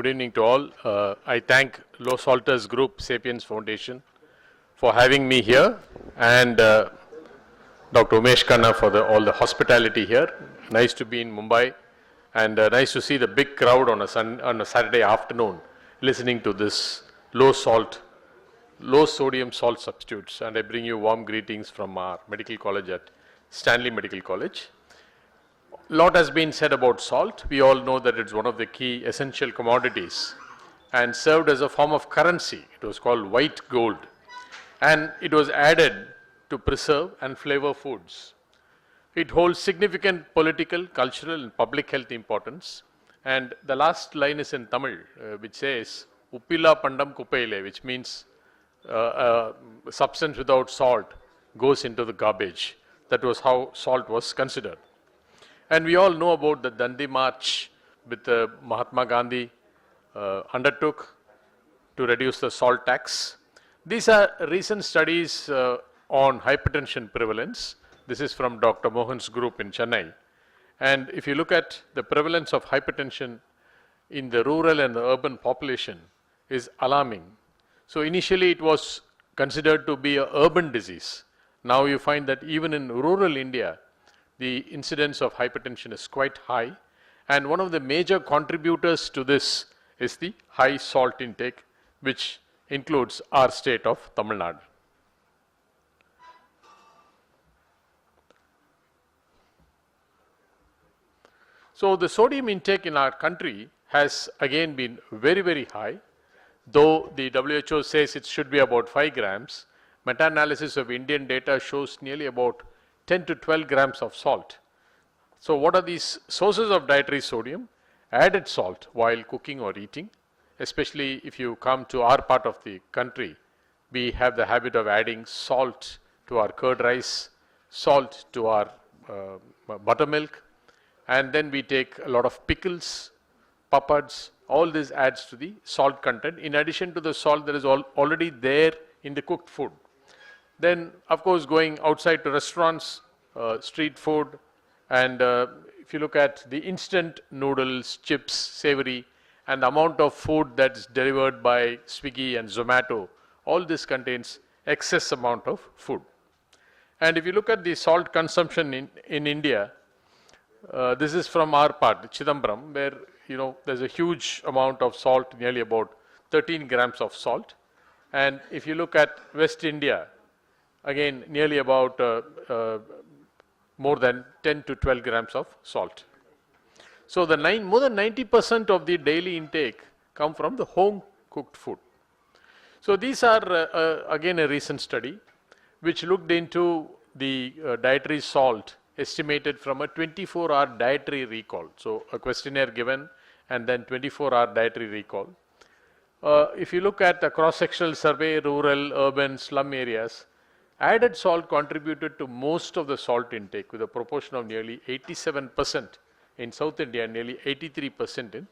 Good evening to all. I thank Low Salters Group Sapiens Foundation for having me here and Dr. Umesh Khanna for all the hospitality here. Nice to be in Mumbai and nice to see the big crowd on a Saturday afternoon listening to this low sodium salt substitutes. And I bring you warm greetings from our medical college at Stanley Medical College. Lot has been said about salt. We all know that it's one of the key essential commodities and served as a form of currency. It was called white gold and it was added to preserve and flavor foods. It holds significant political, cultural and public health importance. And the last line is in Tamil, which says, Uppila Pandam Kuppayile, which means substance without salt goes into the garbage. That was how salt was considered. And we all know about the Dandi March with Mahatma Gandhi undertook to reduce the salt tax. These are recent studies on hypertension prevalence. This is from Dr. Mohan's group in Chennai. And if you look at the prevalence of hypertension in the rural and the urban population is alarming. So initially it was considered to be an urban disease. Now you find that even in rural India, the incidence of hypertension is quite high, and one of the major contributors to this is the high salt intake, which includes our state of Tamil Nadu. So the sodium intake in our country has again been very, very high, though the WHO says it should be about 5 grams. Meta-analysis of Indian data shows nearly about 10 to 12 grams of salt. So what are these sources of dietary sodium? Added salt while cooking or eating, especially if you come to our part of the country, we have the habit of adding salt to our curd rice, salt to our buttermilk, and then we take a lot of pickles, papads, all this adds to the salt content. In addition to the salt that is already there in the cooked food. Then, of course, going outside to restaurants, street food, and if you look at the instant noodles, chips, savory, and the amount of food that's delivered by Swiggy and Zomato, all this contains excess amount of food. And if you look at the salt consumption in India, this is from our part, Chidambaram, where there's a huge amount of salt, nearly about 13 grams of salt. And if you look at West India, again, nearly about more than 10 to 12 grams of salt. So the more than 90% of the daily intake come from the home cooked food. So these are again a recent study which looked into the dietary salt estimated from a 24-hour dietary recall. So a questionnaire given and then 24-hour dietary recall. If you look at a cross-sectional survey, rural, urban, slum areas, added salt contributed to most of the salt intake with a proportion of nearly 87% in South India and nearly 83% in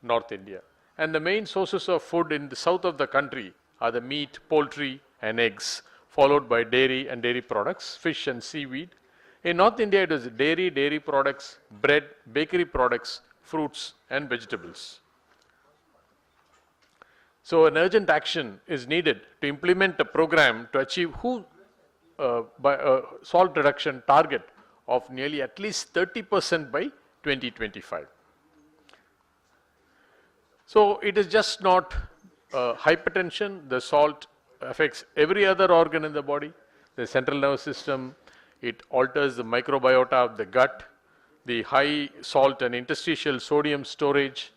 North India. And the main sources of food in the south of the country are the meat, poultry and eggs, followed by dairy and dairy products, fish and seaweed. In North India, it is dairy, dairy products, bread, bakery products, fruits and vegetables. So an urgent action is needed to implement a program to achieve by a salt reduction target of nearly at least 30% by 2025. So it is just not hypertension. The salt affects every other organ in the body, the central nervous system. It alters the microbiota of the gut, the high salt and interstitial sodium storage.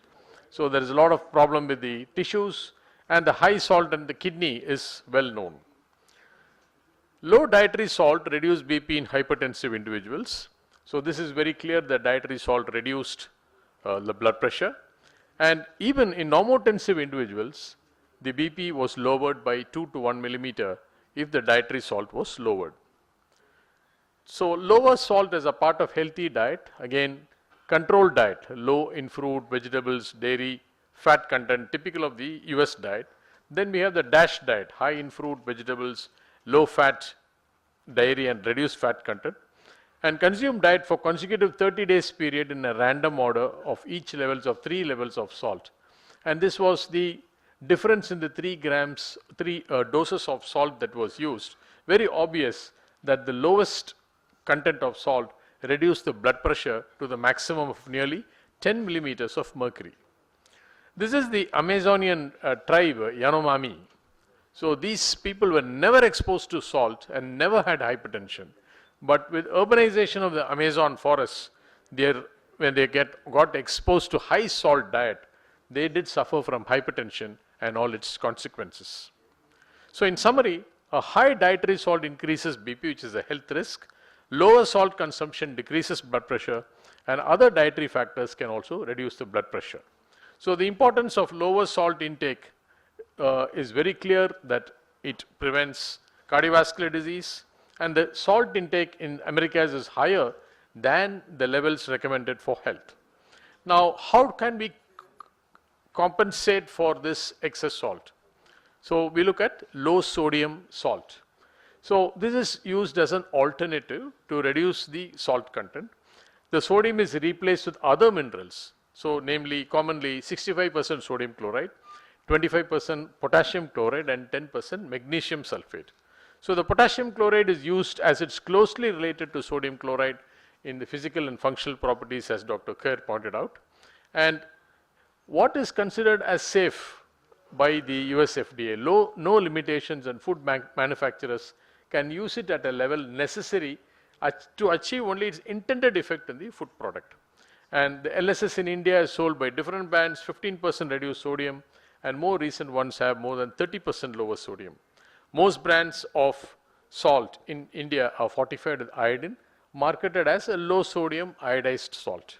So there is a lot of problem with the tissues, and the high salt in the kidney is well known. Low dietary salt reduced BP in hypertensive individuals. So this is very clear that dietary salt reduced the blood pressure. And even in normotensive individuals, the BP was lowered by 2 to 1 millimeter if the dietary salt was lowered. So lower salt as a part of healthy diet, again controlled diet, low in fruit, vegetables, dairy, fat content, typical of the US diet. Then we have the DASH diet, high in fruit, vegetables, low fat, dairy and reduced fat content. And consume diet for consecutive 30 days period in a random order of each levels of 3 levels of salt. And this was the difference in the 3 doses of salt that was used. Very obvious that the lowest content of salt reduced the blood pressure to the maximum of nearly 10 millimeters of mercury. This is the Amazonian tribe, Yanomami. So these people were never exposed to salt and never had hypertension. But with urbanization of the Amazon forests, when they got exposed to high salt diet, they did suffer from hypertension and all its consequences. So in summary, a high dietary salt increases BP, which is a health risk. Lower salt consumption decreases blood pressure, and other dietary factors can also reduce the blood pressure. So the importance of lower salt intake is very clear, that it prevents cardiovascular disease, and the salt intake in Americas is higher than the levels recommended for health. Now, how can we compensate for this excess salt? So we look at low sodium salt. So this is used as an alternative to reduce the salt content. The sodium is replaced with other minerals. So namely, commonly 65% sodium chloride, 25% potassium chloride, and 10% magnesium sulfate. So the potassium chloride is used as it's closely related to sodium chloride in the physical and functional properties, as Dr. Kerr pointed out. And what is considered as safe by the US FDA? No limitations, and food manufacturers can use it at a level necessary to achieve only its intended effect in the food product. And the LSS in India is sold by different brands, 15% reduced sodium, and more recent ones have more than 30% lower sodium. Most brands of salt in India are fortified with iodine, marketed as a low sodium iodized salt.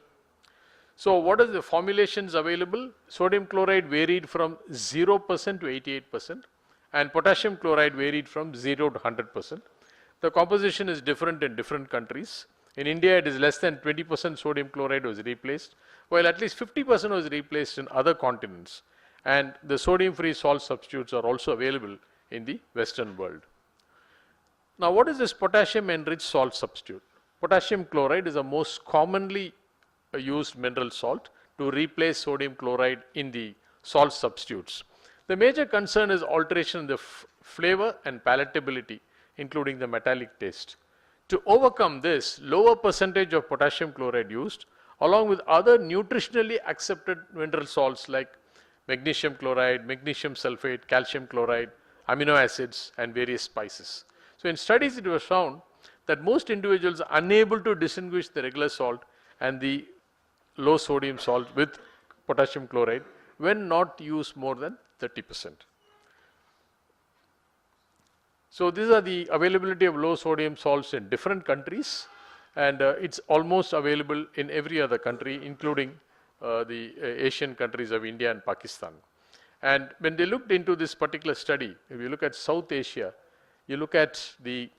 So what are the formulations available? Sodium chloride varied from 0% to 88%, and potassium chloride varied from 0 to 100%. The composition is different in different countries. In India, it is less than 20% sodium chloride was replaced, while at least 50% was replaced in other continents. And the sodium-free salt substitutes are also available in the Western world. Now, what is this potassium-enriched salt substitute? Potassium chloride is the most commonly used mineral salt to replace sodium chloride in the salt substitutes. The major concern is alteration in the flavor and palatability, including the metallic taste. To overcome this, lower percentage of potassium chloride used, along with other nutritionally accepted mineral salts like magnesium chloride, magnesium sulfate, calcium chloride, amino acids, and various spices. So in studies, it was found that most individuals are unable to distinguish the regular salt and the low sodium salt with potassium chloride when not used more than 30%. So these are the availability of low sodium salts in different countries, and it's almost available in every other country, including the Asian countries of India and Pakistan. And when they looked into this particular study, if you look at South Asia, you look at the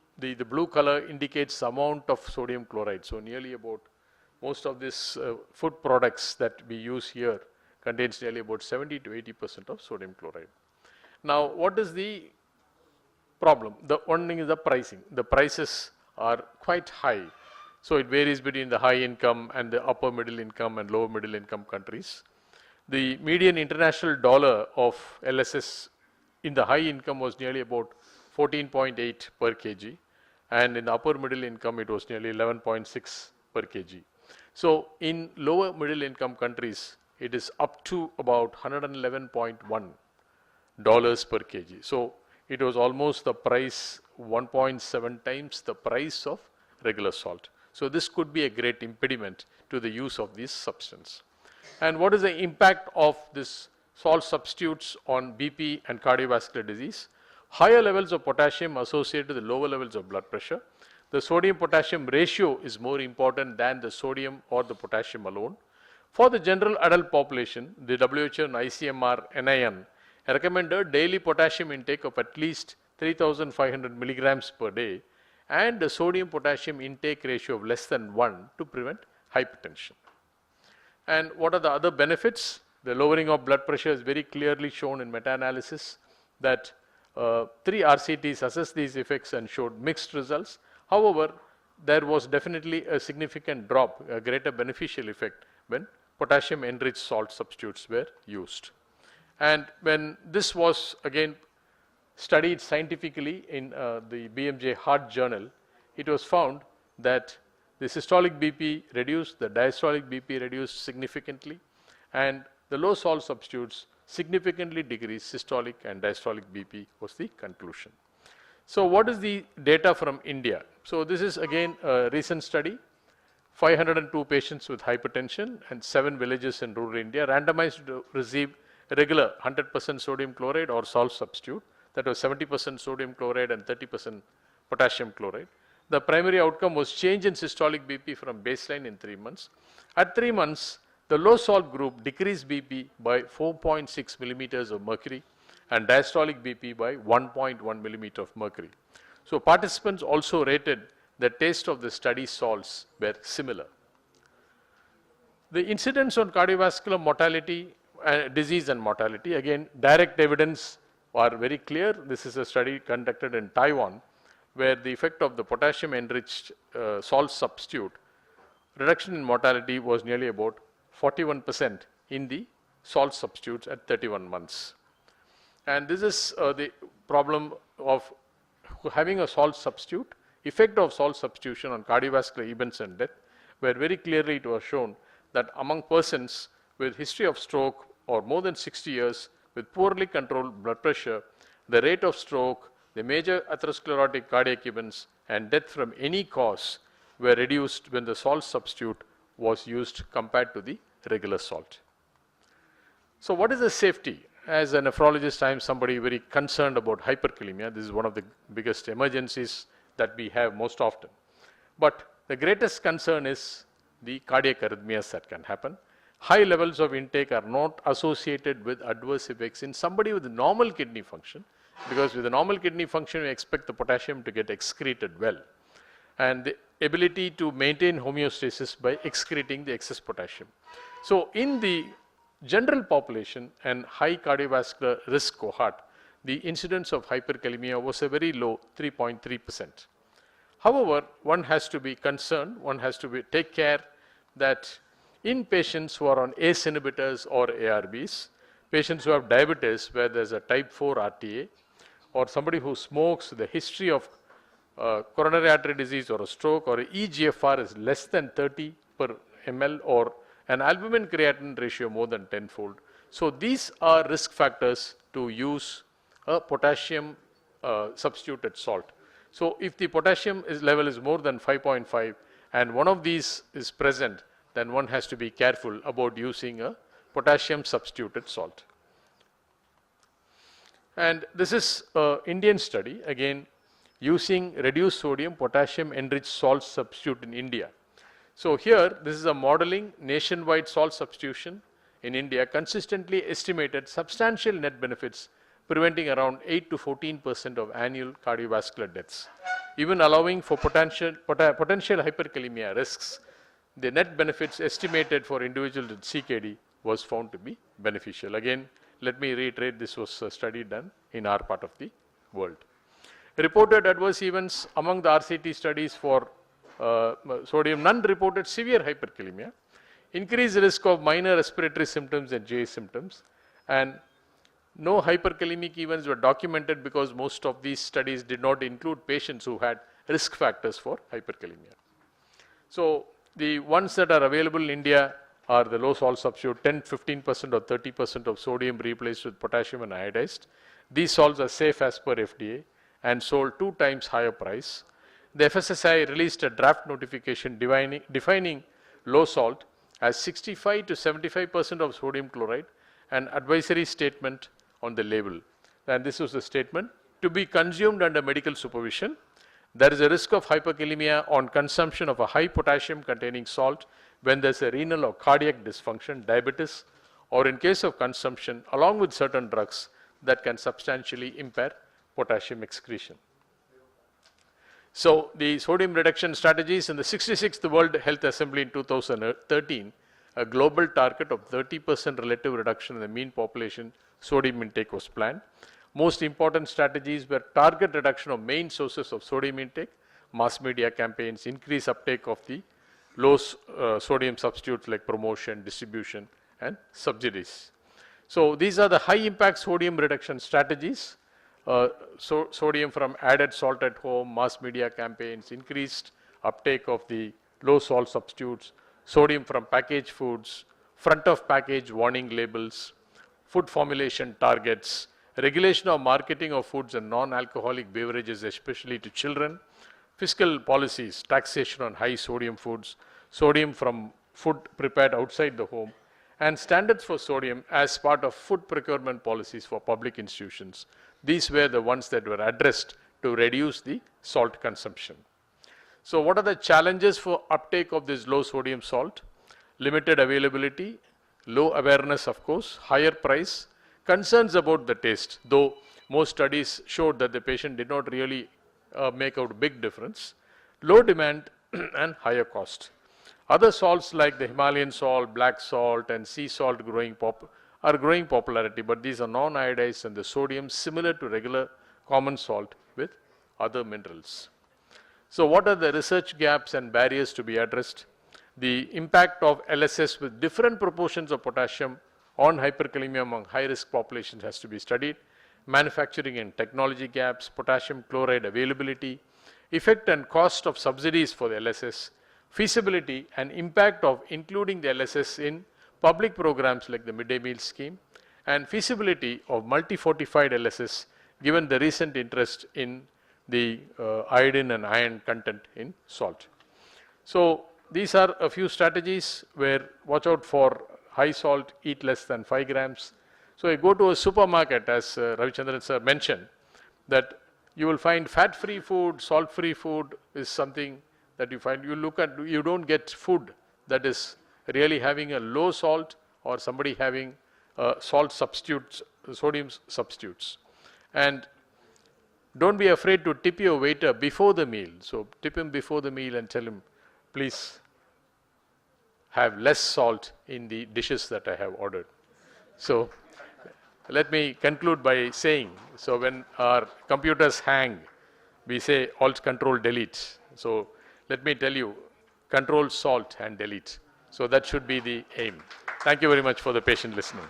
blue color indicates the amount of sodium chloride. So nearly about most of these food products that we use here contains nearly about 70 to 80% of sodium chloride. Now, what is the problem? The one thing is the pricing. The prices are quite high. So it varies between the high income and the upper middle income and lower middle income countries. The median international dollar of LSS in the high income was nearly about 14.8 per kg, and in the upper middle income it was nearly 11.6 per kg. So in lower middle income countries, it is up to about $111.1 per kg. So it was almost the price 1.7 times the price of regular salt. So this could be a great impediment to the use of this substance. And what is the impact of this salt substitutes on BP and cardiovascular disease? Higher levels of potassium associated with lower levels of blood pressure. The sodium potassium ratio is more important than the sodium or the potassium alone. For the general adult population, the WHO and ICMR NIN recommend a daily potassium intake of at least 3,500 milligrams per day and a sodium potassium intake ratio of less than 1 to prevent hypertension. And what are the other benefits? The lowering of blood pressure is very clearly shown in meta-analysis that 3 RCTs assessed these effects and showed mixed results. However, there was definitely a significant drop, a greater beneficial effect when potassium enriched salt substitutes were used. And when this was again studied scientifically in the BMJ Heart Journal, it was found that the systolic BP reduced, the diastolic BP reduced significantly, and the low salt substitutes significantly decreased systolic and diastolic BP was the conclusion. So what is the data from India? So this is again a recent study, 502 patients with hypertension and 7 villages in rural India randomized to receive regular 100% sodium chloride or salt substitute, that was 70% sodium chloride and 30% potassium chloride. The primary outcome was change in systolic BP from baseline in 3 months. At 3 months, the low salt group decreased BP by 4.6 millimeters of mercury and diastolic BP by 1.1 millimeter of mercury. So participants also rated the taste of the study salts were similar. The incidence on cardiovascular mortality, disease and mortality, again direct evidence are very clear. This is a study conducted in Taiwan where the effect of the potassium enriched salt substitute reduction in mortality was nearly about 41% in the salt substitutes at 31 months. And this is the problem of having a salt substitute, effect of salt substitution on cardiovascular events and death, where very clearly it was shown that among persons with history of stroke or more than 60 years with poorly controlled blood pressure, the rate of stroke, the major atherosclerotic cardiac events and death from any cause were reduced when the salt substitute was used compared to the regular salt. So what is the safety? As a nephrologist, I am somebody very concerned about hyperkalemia. This is one of the biggest emergencies that we have most often. But the greatest concern is the cardiac arrhythmias that can happen. High levels of intake are not associated with adverse effects in somebody with normal kidney function, because with the normal kidney function, we expect the potassium to get excreted well. And the ability to maintain homeostasis by excreting the excess potassium. So in the general population and high cardiovascular risk cohort, the incidence of hyperkalemia was a very low 3.3%. However, one has to be concerned, one has to take care that in patients who are on ACE inhibitors or ARBs, patients who have diabetes where there is a type 4 RTA, or somebody who smokes, the history of coronary artery disease or a stroke or a EGFR is less than 30 per ml or an albumin creatinine ratio more than 10-fold. So these are risk factors to use a potassium substituted salt. So if the potassium level is more than 5.5 and one of these is present, then one has to be careful about using a potassium substituted salt. And this is an Indian study, again using reduced sodium potassium enriched salt substitute in India. So here this is a modeling nationwide salt substitution in India consistently estimated substantial net benefits, preventing around 8 to 14% of annual cardiovascular deaths. Even allowing for potential hyperkalemia risks, the net benefits estimated for individuals with CKD was found to be beneficial. Again, let me reiterate, this was a study done in our part of the world. Reported adverse events among the RCT studies for sodium, none reported severe hyperkalemia, increased risk of minor respiratory symptoms and GI symptoms, and no hyperkalemic events were documented because most of these studies did not include patients who had risk factors for hyperkalemia. So the ones that are available in India are the low salt substitute, 10, 15% or 30% of sodium replaced with potassium and iodized. These salts are safe as per FDA and sold 2 times higher price. The FSSAI released a draft notification defining low salt as 65 to 75% of sodium chloride and advisory statement on the label. And this was the statement: to be consumed under medical supervision. There is a risk of hyperkalemia on consumption of a high potassium containing salt when there is a renal or cardiac dysfunction, diabetes, or in case of consumption along with certain drugs that can substantially impair potassium excretion. So the sodium reduction strategies in the 66th World Health Assembly in 2013, a global target of 30% relative reduction in the mean population sodium intake was planned. Most important strategies were target reduction of main sources of sodium intake, mass media campaigns, increase uptake of the low sodium substitutes like promotion, distribution, and subsidies. So these are the high impact sodium reduction strategies. Sodium from added salt at home, mass media campaigns, increased uptake of the low salt substitutes, sodium from packaged foods, front of package warning labels, food formulation targets, regulation of marketing of foods and non-alcoholic beverages, especially to children, fiscal policies, taxation on high sodium foods, sodium from food prepared outside the home, and standards for sodium as part of food procurement policies for public institutions. These were the ones that were addressed to reduce the salt consumption. So what are the challenges for uptake of this low sodium salt? Limited availability, low awareness of course, higher price, concerns about the taste, though most studies showed that the patient did not really make out a big difference, low demand and higher cost. Other salts like the Himalayan salt, black salt and sea salt are growing popularity, but these are non-iodized and the sodium similar to regular common salt with other minerals. So what are the research gaps and barriers to be addressed? The impact of LSS with different proportions of potassium on hyperkalemia among high-risk populations has to be studied. Manufacturing and technology gaps, potassium chloride availability, effect and cost of subsidies for the LSS, feasibility and impact of including the LSS in public programs like the midday meal scheme, and feasibility of multi-fortified LSS given the recent interest in the iodine and iron content in salt. So these are a few strategies where watch out for high salt, eat less than 5 grams. So I go to a supermarket, as Ravichandran sir mentioned, that you will find fat-free food, salt-free food is something that you find. You look at, you don't get food that is really having a low salt or somebody having salt substitutes, sodium substitutes. And don't be afraid to tip your waiter before the meal. So tip him before the meal and tell him, please have less salt in the dishes that I have ordered. So let me conclude by saying, so when our computers hang, we say Alt Control Delete. So let me tell you, Control Salt and Delete. So that should be the aim. Thank you very much for the patient listening.